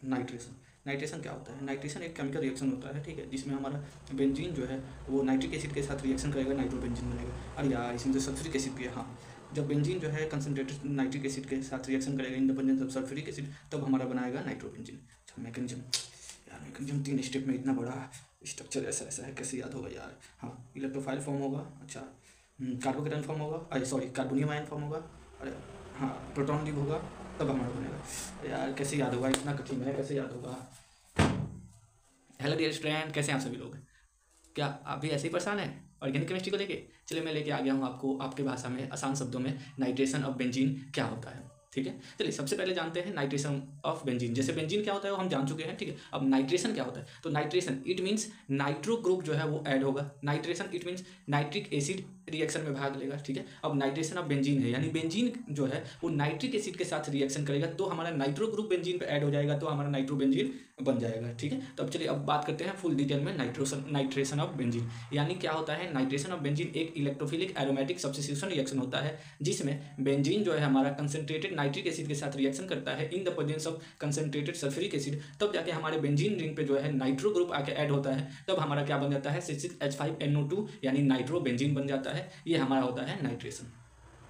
Nitration. Nitration क्या होता है? नाइट्रेशन एक केमिकल रिएक्शन होता है, ठीक है, जिसमें हमारा बेंजीन जो है वो नाइट्रिक एसिड के साथ रिएक्शन करेगा, नाइट्रोबेंजीन बनेगा। अरे यार, इसमें तो सल्फ्यूरिक एसिड भी है। हाँ, जब बेंजीन जो है कंसनट्रेटेड नाइट्रिक एसिड के साथ रिएक्शन करेगा in the presence of sulphuric acid, तब हमारा बनाएगा नाइट्रोबेंजीन। अच्छा, मैकेनिज्म, यार मैकेनिज्म 3 स्टेप में इतना बड़ा स्ट्रक्चर ऐसा ऐसा है, कैसे याद होगा यार? हाँ, इलेक्ट्रोफाइल फॉर्म होगा, अच्छा, कार्बोकेटाइन फॉर्म होगा, अरे सॉरी कार्बोनियम आयन फॉर्म होगा, अरे हाँ, प्रोटॉन लीव होगा, तब हमारा बनेगा। यार कैसे याद होगा? इतना कठिन है, कैसे याद होगा? हेलो डियर स्टूडेंट, कैसे हैं आप सभी लोग? क्या आप भी ऐसे ही परेशान हैं ऑर्गेनिक केमिस्ट्री को लेके? चलिए मैं लेके आ गया हूँ आपको आपके भाषा में आसान शब्दों में नाइट्रेशन ऑफ बेंजीन क्या होता है, ठीक है। चलिए सबसे पहले जानते हैं नाइट्रेशन ऑफ बेंजीन। जैसे बेंजीन क्या होता है वो हम जान चुके हैं, ठीक है। अब नाइट्रेशन क्या होता है? तो nitration it means nitro group जो है वो ऐड होगा। Nitration it means nitric acid reaction में भाग लेगा, ठीक है। अब नाइट्रेशन ऑफ बेंजीन है, यानी बेंजीन जो है वो नाइट्रिक एसिड के साथ रिएक्शन करेगा, तो हमारा नाइट्रो ग्रुप बेंजीन पे ऐड हो जाएगा, तो हमारा नाइट्रोबेंजीन बन जाएगा, ठीक है। तो अब चलिए अब बात करते हैं फुल डिटेल में नाइट्रेशन ऑफ बेंजीन। यानी क्या होता है? नाइट्रेशन ऑफ बेंजीन एक इलेक्ट्रोफिलिक एरोमेटिक सब्स्टिट्यूशन रिएक्शन होता है, जिसमें बेंजीन जो है हमारा कंसंट्रेटेड नाइट्रिक एसिड के साथ रिएक्शन करता है in the presence of concentrated sulphuric acid, तब जाके हमारे बेंजीन रिंग पे जो है नाइट्रो ग्रुप आके ऐड होता है, तब हमारा क्या बन जाता है? C6H5NO2 यानी नाइट्रोबेंजीन बन जाता है। ये हमारा होता है नाइट्रेशन,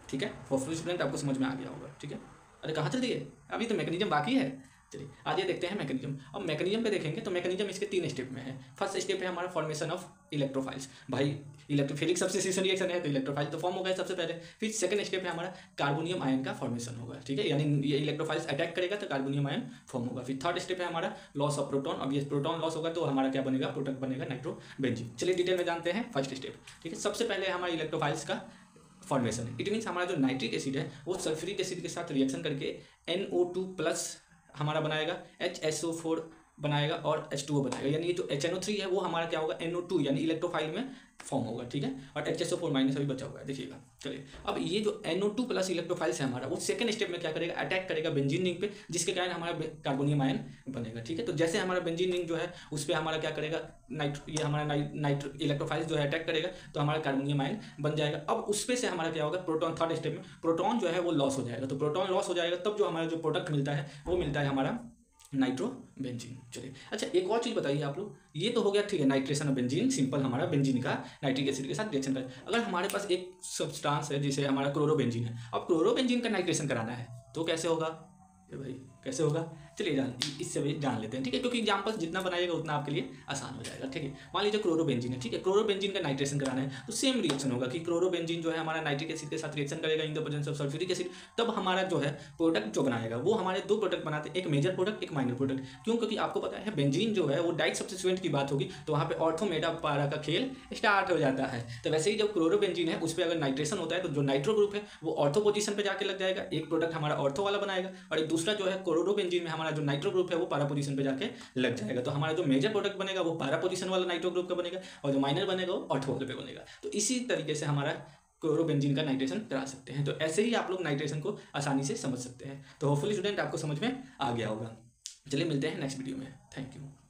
ठीक है। होपफुली स्टूडेंट आपको समझ में आ गया होगा, ठीक है। अरे कहाँ चल दिए? अभी तो मैकेनिज्म बाकी है। चलिए आगे देखते हैं मैकेनिज्म। अब मैकेनिज्म पे देखेंगे तो मैकेनिज्म इसके 3 स्टेप में है। फर्स्ट स्टेप है हमारा फॉर्मेशन ऑफ इलेक्ट्रोफाइल्स। भाई इलेक्ट्रोफिलिक सब्स्टिट्यूशन रिएक्शन है तो इलेक्ट्रोफाइल तो फॉर्म हो गया सबसे पहले। फिर सेकंड स्टेप है हमारा कार्बोनियम आयन का फॉर्मेशन होगा, ठीक है, यानी ये इलेक्ट्रोफाइल्स अटैक करेगा तो कार्बोनियम आयन फॉर्म होगा। फिर थर्ड स्टेप है हमारा लॉस ऑफ प्रोटॉन। अब ये प्रोटॉन लॉस होगा तो हमारा क्या बनेगा? प्रोडक्ट बनेगा नाइट्रोबेंजीन। चलिए डिटेल में जानते हैं फर्स्ट स्टेप, ठीक है। सबसे पहले हमारा इलेक्ट्रोफाइल्स का फॉर्मेशन। इट मीन्स हमारा जो नाइट्रिक एसिड है वो सल्फ्यूरिक एसिड के साथ रिएक्शन करके NO2 प्लस हमारा बनाएगा, HSO4 बनाएगा और H2O बनाएगा, यानी ये जो HNO3 है वो हमारा क्या होगा? NO2 यानी इलेक्ट्रोफाइल में फॉर्म होगा, ठीक है। और HSO4 माइनस अभी बचा हुआ है, देखिएगा। चलिए अब ये जो NO2 प्लस इलेक्ट्रोफाइल्स है हमारा, वो सेकंड स्टेप में क्या करेगा? अटैक करेगा बेंजीन रिंग पे, जिसके कारण हमारा कार्बोनियम आयन बनेगा, ठीक है। तो जैसे हमारा बेंजीन रिंग जो है उस पर हमारा क्या करेगा? ये हमारा इलेक्ट्रोफाइल्स जो है अटैक करेगा तो हमारा कार्बोनियम आयन बन जाएगा। अब उस पे से हमारा क्या होगा? प्रोटॉन थर्ड स्टेप में प्रोटॉन जो है वो लॉस हो जाएगा। तो प्रोटॉन लॉस हो जाएगा तब जो हमारा जो प्रोडक्ट मिलता है वो मिलता है हमारा नाइट्रोबेंजीन। चलिए अच्छा एक और चीज़ बताइए आप लोग, ये तो हो गया, ठीक है, नाइट्रेशन ऑफ बेंजीन, सिंपल हमारा बेंजीन का नाइट्रिक एसिड के साथ रिएक्शन करे। अगर हमारे पास एक सब्सटेंस है जिसे हमारा क्लोरोबेंजीन है, अब क्लोरोबेंजीन का नाइट्रेशन कराना है तो कैसे होगा? भाई कैसे होगा? चलिए इससे भी जान लेते हैं, ठीक है, क्योंकि एग्जाम्पल्स जितना बनाएगा उतना आपके लिए आसान हो जाएगा, ठीक है। मान लीजिए क्लोरोबेंजीन है, ठीक है, क्लोरोबेंजीन का नाइट्रेशन कराना है तो सेम रिएक्शन होगा कि क्लोरोबेंजीन जो है हमारा नाइट्रिक एसिड के साथ रिएक्शन करेगा in the presence of sulphuric acid, तब हमारा जो है प्रोडक्ट जो बनाएगा वो हमारे 2 प्रोडक्ट बनाते हैं, एक मेजर प्रोडक्ट एक माइनर प्रोडक्ट। क्यों? क्योंकि आपको पता है बेंजीन जो है वो डाइट सब्स्टिट्यूएंट की बात होगी तो वहाँ पे ऑर्थो मेटा पारा का खेल स्टार्ट हो जाता है। तो वैसे ही जब क्लोरोबेंजीन है उस पर अगर नाइट्रेशन होता है तो जो नाइट्रो ग्रुप है वो ऑर्थो पोजीशन पे जाके लग जाएगा, एक प्रोडक्ट हमारा ऑर्थो वाला बनाएगा और एक दूसरा जो है क्लोरोबेंजीन में हमारा जो नाइट्रो ग्रुप है वो पैरा पोजीशन पे जाके लग जाएगा। तो हमारा जो मेजर प्रोडक्ट बनेगा वो पैरा पोजीशन वाला नाइट्रो ग्रुप का बनेगा और जो माइनर बनेगा वो ऑर्थो वाले पे बनेगा। तो इसी तरीके से हमारा क्लोरोबेंजीन का नाइट्रेशन करा सकते हैं। तो ऐसे ही आप लोग नाइट्रेशन को आसानी से समझ सकते हैं। तो होपफुली स्टूडेंट आपको समझ में आ गया होगा। चलिए मिलते हैं नेक्स्ट वीडियो में। Thank you.